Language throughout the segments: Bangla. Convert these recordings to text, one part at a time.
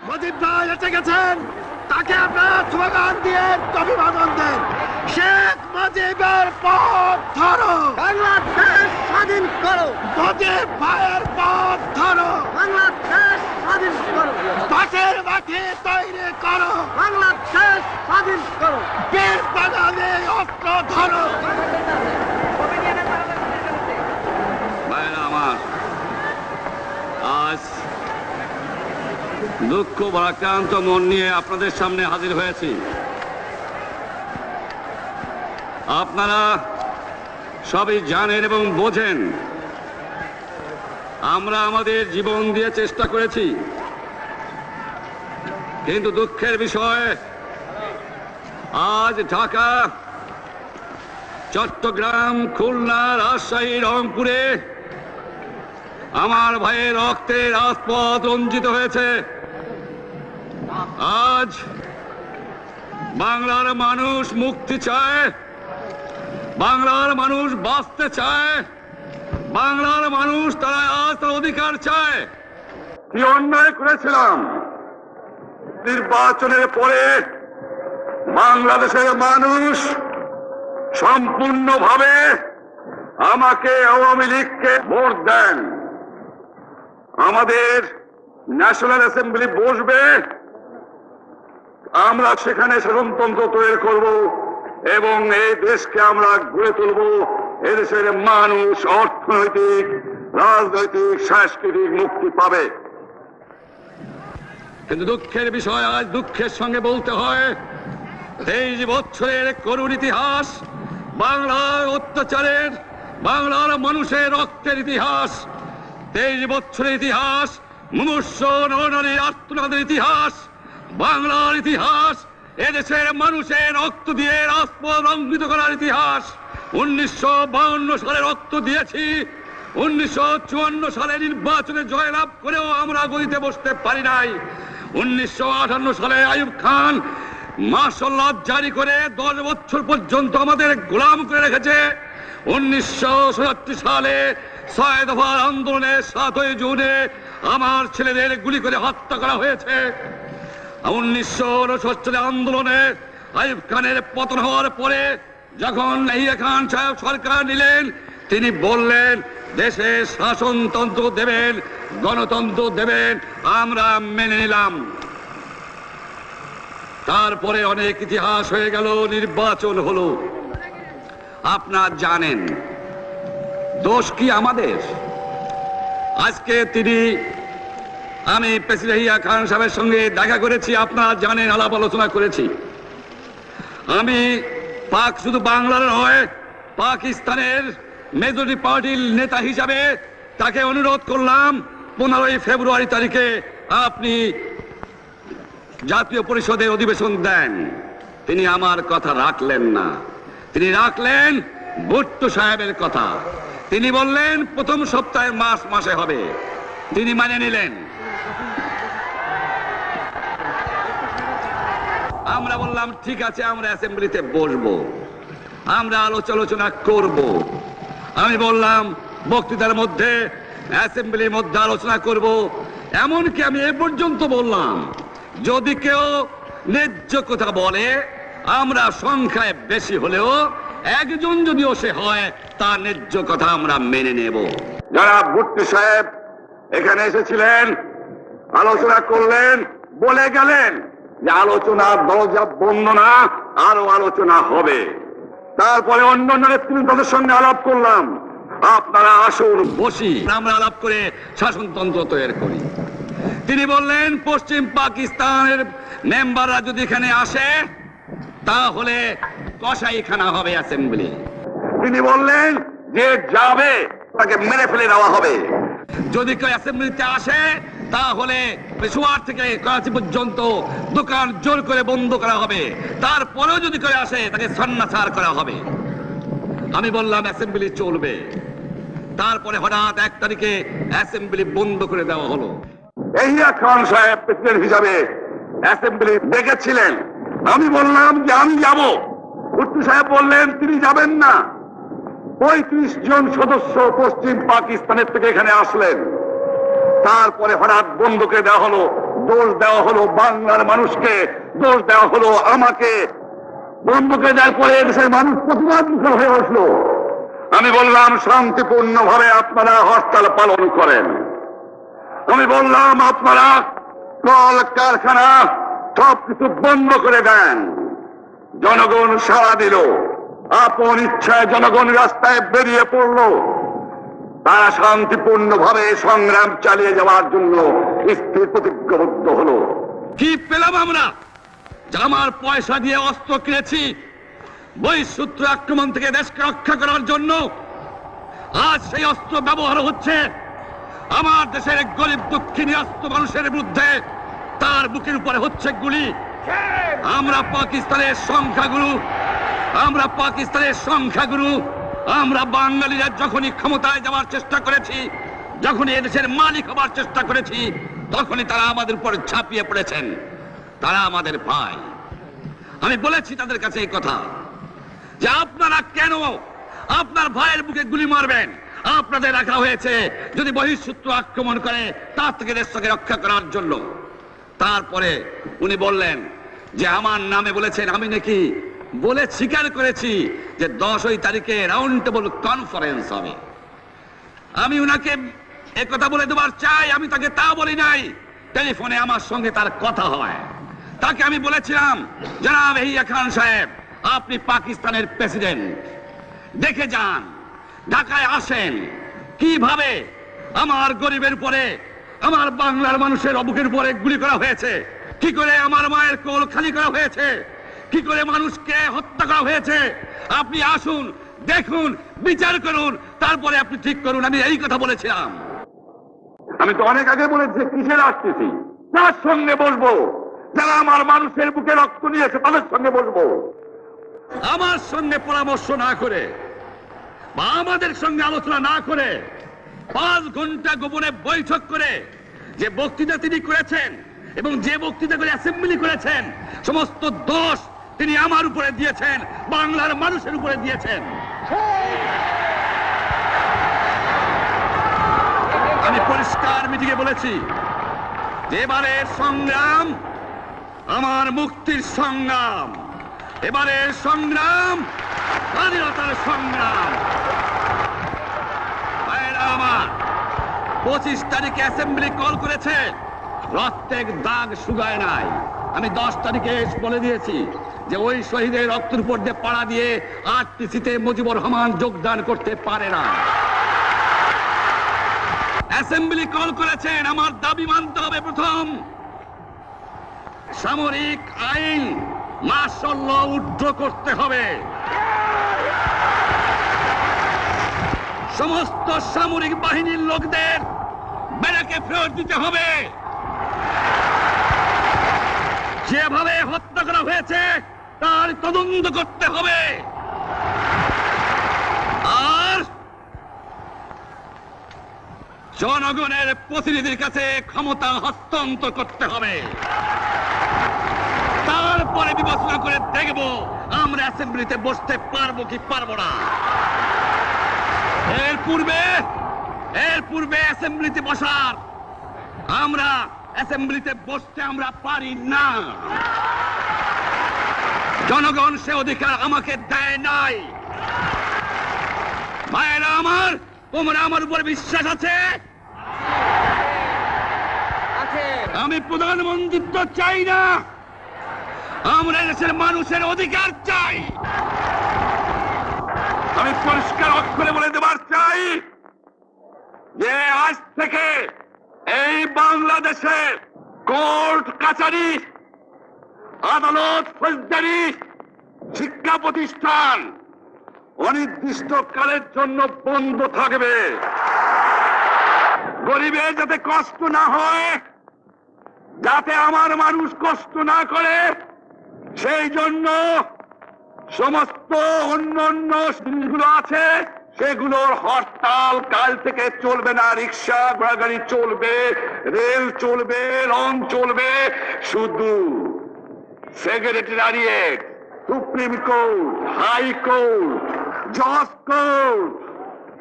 মুজিব ভাই এসে গেছেন, তাকে আপনারা স্লোগান দিয়ে অভিবাদন দেন। শেখ মুজিবের পথ ধরো, বাংলাদেশ স্বাধীন করো, মুজিব ভাইয়ের পথ ধরো, বাংলাদেশ স্বাধীন করো, পাটের মাটি তৈরি করো, বাংলাদেশ স্বাধীন করো, বীর বাঙালি অস্ত্র ধরো। ভাইরা আমার, আজ দুঃখ ভারাক্রান্ত মন নিয়ে আপনাদের সামনে হাজির হয়েছি। আপনারা সবই জানেন এবং বোঝেন আমরা আমাদের জীবন দিয়ে চেষ্টা করেছি, কিন্তু দুঃখের বিষয় আজ ঢাকা, চট্টগ্রাম, খুলনা, রাজশাহী, রংপুরে আমার ভাইয়ের রক্তে রাজপথ রঞ্জিত হয়েছে। আজ বাংলার মানুষ মুক্তি চায়, বাংলার মানুষ বাঁচতে চায়, বাংলার মানুষ তারা আজ তার অধিকার চায়। কি অন্যায় করেছিলাম নির্বাচনের পরে বাংলাদেশের মানুষ সম্পূর্ণভাবে আমাকে আওয়ামী লীগকে ভোট দেন। আমাদের ন্যাশনাল অ্যাসেম্বলি বসবে, আমরা সেখানে শাসনতন্ত্র তৈরি করব এবং এই দেশকে আমরা গড়ে তুলব। এদেশের মানুষ অর্থনৈতিক, রাজনৈতিক, সাংস্কৃতিক মুক্তি পাবে। কিন্তু দুঃখের বিষয়, আজ দুঃখের সঙ্গে বলতে হয় 23 বছরের করুণ ইতিহাস, বাংলার অত্যাচারের, বাংলার মানুষের রক্তের ইতিহাস, 23 বছরের ইতিহাস, মুমূর্ষ নরনারীর আর্তনাদের ইতিহাস, বাংলার ইতিহাস, এদেশের মানুষের রক্ত দিয়ে রাজপথ রঞ্জিত করার ইতিহাস। 1952 সালে রক্ত দিয়েছি, 1954 সালে নির্বাচনে জয়লাভ করেও আমরা গদিতে বসতে পারি নাই। 1958 সালে আইয়ুব খান মার্শাল ল জারি করে 10 বছর পর্যন্ত আমাদের গোলাম করে রেখেছে। 1967 সালে 6 দফার আন্দোলনে 7ই জুনে আমার ছেলেদের গুলি করে হত্যা করা হয়েছে। 1969 সালে আন্দোলনে আইয়ুব খানের পতন হওয়ার পরে যখন ইয়াহিয়া খান সাহেব সরকার নিলেন, তিনি বললেন দেশে শাসনতন্ত্র দেবেন, গণতন্ত্র দেবেন, আমরা মেনে নিলাম। তারপরে অনেক ইতিহাস হয়ে গেল, নির্বাচন হলো। আপনারা জানেন দোষ কি আমাদের? আজকে আমি প্রেসিডেন্ট ইয়াহিয়া খান সাহেবের সঙ্গে দেখা করেছি, আপনারা জানেন, আলাপ আলোচনা করেছি। আমি শুধু বাংলার নয়, পাকিস্তানের মেজরিটি পার্টির নেতা হিসাবে তাকে অনুরোধ করলাম 15ই ফেব্রুয়ারি তারিখে আপনি জাতীয় পরিষদের অধিবেশন দেন। তিনি আমার কথা রাখলেন না, তিনি রাখলেন ভুট্টো সাহেবের কথা। তিনি বললেন প্রথম সপ্তাহে মাসে হবে, তিনি মানে নিলেন। আমরা বললাম ঠিক আছে, আমরা অ্যাসেম্বলিতে বসবো, আমরা আলোচনা করব। আমি বললাম বক্তৃতার মধ্যে, অ্যাসেম্বলির মধ্যে আলোচনা করব। এমনকি আমি এ পর্যন্ত বললাম যদি কেউ ন্যায্য কথা বলে, আমরা সংখ্যায় বেশি হলেও একজন যদিও সে হয়, তার ন্যায্য কথা আমরা মেনে নেব। যারা ভুট্টো সাহেব এখানে এসেছিলেন, আলোচনা করলেন, বলে গেলেন যে আলোচনার দরজা বন্ধ না, আরো আলোচনা হবে। তারপরে অন্য নেতৃত্বের সঙ্গে আলাপ করলাম, আপনারা আসুন বসি, আমরা আলাপ করে শাসনতন্ত্র তৈরি করি। তিনি বললেন পশ্চিম পাকিস্তানের মেম্বাররা যদি এখানে আসে তাহলে কসাইখানা হবে অ্যাসেম্বলি। তিনি বললেন যে যাবে তাকে মেরে ফেলে দেওয়া হবে। যদি কেউ অ্যাসেম্বলিতে আসে তাহলে পেশোয়ার থেকে করাচি পর্যন্ত দোকান জোর করে বন্ধ করা হবে, তারপরেও যদি কেউ আসে তাকে সন্ন্যাসার করা হবে। আমি বললাম অ্যাসেম্বলি চলবে। তারপরে হঠাৎ 1 তারিখে অ্যাসেম্বলি বন্ধ করে দেওয়া হলো। ইয়াহিয়া খান সাহেব প্রেসিডেন্ট হিসাবে অ্যাসেম্বলি ডেকেছিলেন, আমি বললাম যে আমি যাব। ভুট্টো সাহেব বললেন তিনি যাবেন না। 35 জন সদস্য পশ্চিম পাকিস্তানের থেকে এখানে আসলেন। তারপরে হঠাৎ বন্ধ করে দেওয়া হলো, দোষ দেওয়া হলো বাংলার মানুষকে, দোষ দেওয়া হলো আমাকে। বন্ধুকে দেওয়ার পরে দেশের মানুষ প্রতিবাদ মুখর হয়ে আসলো। আমি বললাম শান্তিপূর্ণভাবে আপনারা হরতাল পালন করেন। আমি বললাম আপনারা কল কারখানা সবকিছু বন্ধ করে দেন। জনগণ সাড়া দিল, আপন ইচ্ছায় জনগণ রাস্তায় বেরিয়ে পড়ল। তারা শান্তিপূর্ণভাবে সংগ্রাম চালিয়ে যাওয়ার জন্য স্থির প্রতিজ্ঞাবদ্ধ হলো। কি পেলাম আমরা? আমার পয়সা দিয়ে অস্ত্র কিনেছি বহিঃশত্রু আক্রমণ থেকে দেশকে রক্ষা করার জন্য। আজ সেই অস্ত্র ব্যবহার হচ্ছে আমার দেশের গরিব দুঃখিনী অস্ত্র মানুষের বিরুদ্ধে। তার বুকের উপরে হচ্ছে গুলি। আমরা পাকিস্তানের সংখ্যাগুরু, আমরা বাঙালিরা যখনই ক্ষমতায় যাওয়ার চেষ্টা করেছি, যখনই এদেশের মালিক হবার চেষ্টা করেছি, তখনই তারা আমাদের উপর ঝাঁপিয়ে পড়েছেন। তারা আমাদের ভাই। আমি বলেছি তাদের কাছে এই কথা যে আপনারা কেন আপনার ভাইয়ের বুকে গুলি মারবেন? আপনাদের রাখা হয়েছে যদি বহিঃশত্রু আক্রমণ করে তার থেকে দেশকে রক্ষা করার জন্য। তারপরে উনি বললেন যে আমার নামে বলেছেন, আমি নাকি বলে স্বীকার করেছি যে 10 তারিখে রাউন্ড টেবল কনফারেন্স হবে। আমি উনাকে একথা বলে দেবার চাই, আমি তাকে তা বলি নাই। টেলিফোনে আমার সঙ্গে তার কথা হয়। তাকে আমি বলেছিলাম, জনাব ইয়াহিয়া খান সাহেব, আপনি পাকিস্তানের প্রেসিডেন্ট, দেখে যান, ঢাকায় আসেন কিভাবে আমার গরিবের উপরে, আমার বাংলার মানুষের বুকের উপরে গুলি করা হয়েছে, কি করে আমার মায়ের কোল খালি করা হয়েছে, কি করে মানুষকে হত্যা করা হয়েছে। আপনি আসুন, দেখুন, বিচার করুন, তারপরে আপনি ঠিক করুন। আমি এই কথা বলেছিলাম। আমি তো অনেক আগে বলেছি কিসের আসতেছি, তার সঙ্গে বসবো, যারা আমার মানুষের বুকে রক্ত নিয়েছে তাদের সঙ্গে বসবো। আমার সঙ্গে পরামর্শ না করে বা আমাদের সঙ্গে আলোচনা না করে 5 ঘন্টা গোপনে বৈঠক করে যে বক্তৃতা তিনি করেছেন এবং যে বক্তৃতা করে অ্যাসেম্বলি করেছেন, সমস্ত দোষ তিনি আমার উপরে দিয়েছেন, বাংলার মানুষের উপরে দিয়েছেন। আমি পরিষ্কার মিটিংয়ে বলেছি যে এবারের সংগ্রাম আমার মুক্তির সংগ্রাম, এবারের সংগ্রাম স্বাধীনতার সংগ্রাম। আমার 25 তারিখে অ্যাসেম্বলি কল করেছে, রক্তের দাগ শুকায় নাই। আমি 10 তারিখে বলে দিয়েছি যে ওই শহীদের রক্তের উপর দিয়ে পাড়া দিয়ে আরটিসিতে মুজিবুর রহমান যোগদান করতে পারে না। অ্যাসেম্বলি কল করেছেন, আমার দাবি মানতে হবে। প্রথম, সামরিক আইন মার্শাল ল উড্র করতে হবে। সমস্ত সামরিক বাহিনীর লোকদের ব্যারাকে ফেরত দিতে হবে। যেভাবে হত্যা করা হয়েছে তার তদন্ত করতে হবে। আর জনগণের প্রতিনিধির কাছে ক্ষমতা হস্তান্তর করতে হবে। তারপরে বিবেচনা করে দেখব আমরা অ্যাসেম্বলিতে বসতে পারবো কি পারবো না। এর পূর্বে অ্যাসেম্বলিতে বসার, আমরা অ্যাসেম্বলিতে বসতে আমরা পারি না। জনগণ সে অধিকার আমাকে দেয় নাই। ভাইয়েরা আমার, তোমরা আমার উপর বিশ্বাস আছে? আমি প্রধানমন্ত্রিত্ব চাই না, আমরা দেশের মানুষের অধিকার চাই। আমি পরিষ্কার অক্ষরে বলে দেবার চাই যে আজ থেকে এই বাংলাদেশে কোর্ট কাছারি, আদালত, ফৌজদারি, শিক্ষা প্রতিষ্ঠান অনির্দিষ্ট কালের জন্য বন্ধ থাকবে। গরিবের যাতে কষ্ট না হয়, যাতে আমার মানুষ কষ্ট না করে, সেই জন্য সমস্ত অন্যান্য জিনিসগুলো আছে সেগুলোর হরতাল কাল থেকে চলবে না। রিক্সা ঘোড়াগাড়ি চলবে, রেল চলবে, লঞ্চ চলবে। শুধু সেক্রেটারিয়েট, সুপ্রিম কোর্ট, হাইকোর্ট, জজ কোর্ট,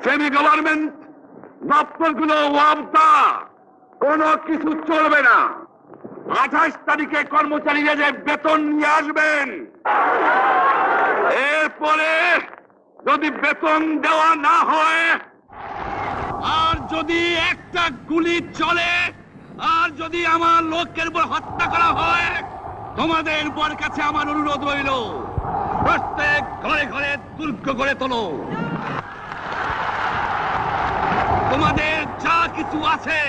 সেমি গভর্নমেন্ট দপ্তরগুলো ওয়াবদা, কোনো কিছু চলবে না। 28 তারিখে কর্মচারীরা যে বেতন নিয়ে আসবেন, এরপরে যদি বেতন দেওয়া না হয়, আর যদি একটা গুলি চলে, আর যদি আমার লোকের উপর হত্যা করা হয়, তোমাদের উপর কাছে আমার অনুরোধ রইল, প্রত্যেক ঘরে ঘরে দুর্গ করে তোলো। তোমাদের যা কিছু আছে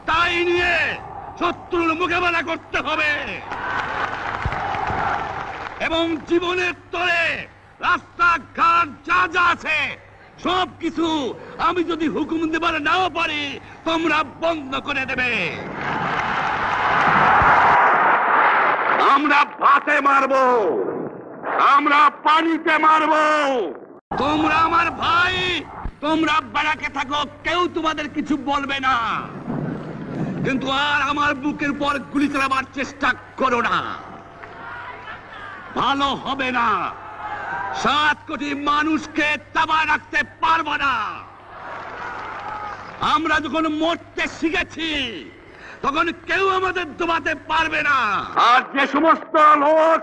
তাই নিয়ে শত্রুর মোকাবেলা করতে হবে, এবং জীবনের তরে রাস্তাঘাট যা যা আছে সবকিছু আমি যদি হুকুম দেবার নাও পারি, তোমরা বন্ধ করে দেবে। আমরা ভাতে মারবো, আমরা পানিতে মারবো। তোমরা আমার ভাই, তোমরা বাড়াকে থাকো, কেউ তোমাদের কিছু বলবে না, কিন্তু আর আমার বুকের উপর গুলি চালাবার চেষ্টা করো না, ভালো হবে না। 7 কোটি মানুষকে তাবায় রাখতে পারবো না। আমরা যখন মরতে শিখেছি তখন কেউ আমাদের দবাতে পারবে না। আর যে সমস্ত লোক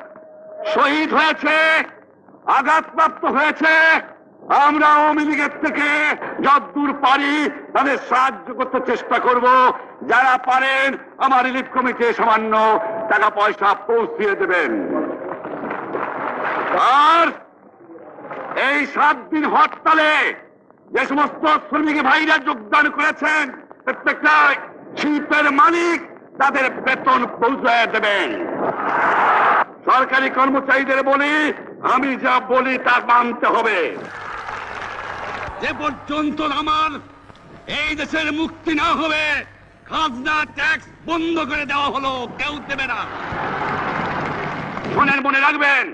শহীদ হয়েছে, আঘাতপ্রাপ্ত হয়েছে, আমরা আওয়ামী লীগের থেকে যতদূর পারি তাদের সাহায্য করতে চেষ্টা করব। যারা পারেন আমার রিলিফ কমিটি সামান্য টাকা পয়সা পৌঁছিয়ে দেবেন। আর এই 7 দিন হরতালে যে সমস্ত শ্রমিক ভাইরা যোগদান করেছেন, প্রত্যেকটা শিল্পের মালিক তাদের বেতন পৌঁছায় দেবেন। সরকারি কর্মচারীদের বলি, আমি যা বলি তা মানতে হবে। যে পর্যন্ত আমার এই দেশের মুক্তি না হবে, খাজনা ট্যাক্স বন্ধ করে দেওয়া হলো, কেউ দেবে না। শোনেন, মনে রাখবেন,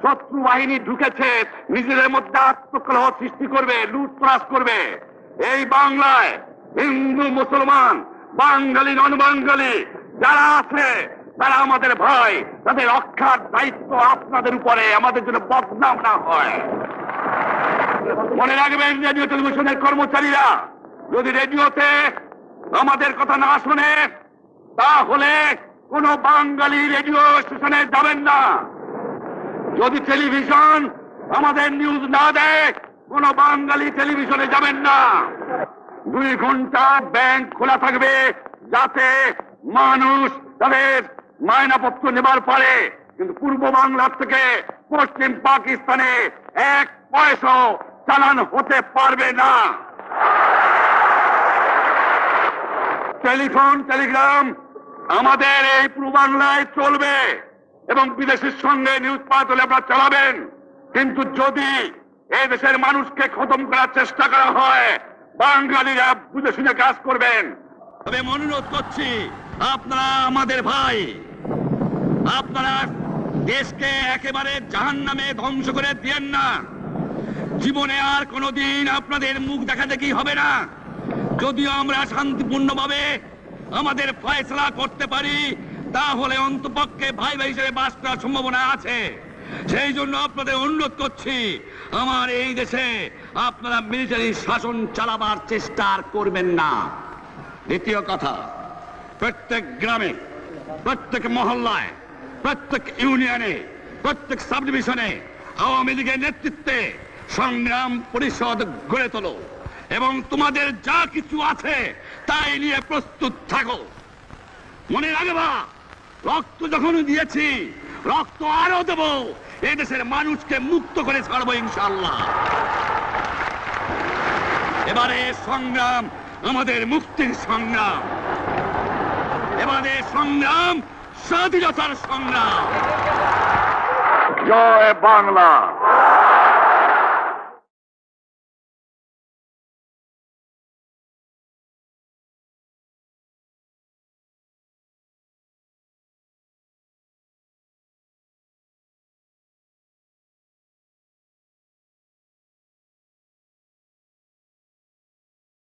শত্রু বাহিনী ঢুকেছে, নিজেদের মধ্যে আত্মকলহ সৃষ্টি করবে, লুটতরাজ করবে। এই বাংলায় হিন্দু মুসলমান, বাঙালি নন বাঙালি যারা আছে তারা আমাদের ভাই, তাদের রক্ষার দায়িত্ব আপনাদের উপরে, আমাদের জন্য বদনাম না হয়। মনে রাখবেন, রেডিও টেলিভিশনের কর্মচারীরা যদি রেডিওতে আমাদের কথা না শোনে, তাহলে কোন বাঙালি রেডিও স্টেশনে যাবেন না। যদি টেলিভিশন আমাদের নিউজ না দেয়, কোন বাঙালি টেলিভিশনে যাবেন না। 2 ঘন্টা ব্যাংক খোলা থাকবে, যাতে মানুষ তাদের মায়নাপত্র নেবার পারে, কিন্তু পূর্ব বাংলার থেকে পশ্চিম পাকিস্তানে 1 পয়সা চালান হতে পারবে না। টেলিফোন টেলিগ্রাম আমাদের এই পূর্ব বাংলায় চলবে, এবং বিদেশের সঙ্গে নিউজ পাঠাতে হলে আপনারা চালাবেন। কিন্তু যদি এই দেশের মানুষকে খতম করার চেষ্টা করা হয়, বাঙালিরা বুঝে শুনে কাজ করবেন। তবে অনুরোধ করছি, আপনারা আমাদের ভাই, আপনারা দেশকে একেবারে জাহান্নামে ধ্বংস করে দিয়েন না। জীবনে আর কোনোদিন আপনাদের মুখ দেখা দেখি হবে না। যদিও আমরা শান্তিপূর্ণভাবে আমাদের ফয়সালা করতে পারি, তাহলে অন্তপক্ষে ভাই ভাই হিসেবে বাস করার সম্ভাবনা আছে। সেই জন্য আপনাদের অনুরোধ করছি, আমার এই দেশে আপনারা মিলিটারি শাসন চালাবার চেষ্টা আর করবেন না। দ্বিতীয় কথা, প্রত্যেক গ্রামে, প্রত্যেক মহল্লায়, প্রত্যেক ইউনিয়নে, প্রত্যেক সাব ডিভিশনে আওয়ামী লীগের নেতৃত্বে সংগ্রাম পরিষদ গড়ে তোলো, এবং তোমাদের যা কিছু আছে তাই নিয়ে প্রস্তুত থাকো। মনে রাখবা, রক্ত যখন দিয়েছি, রক্ত আরো দেব, এই দেশের মানুষকে মুক্ত করে ছাড়বো ইনশাআল্লাহ। এবারে সংগ্রাম আমাদের মুক্তির সংগ্রাম, এবারে সংগ্রাম স্বাধীনতার সংগ্রাম। জয় বাংলা।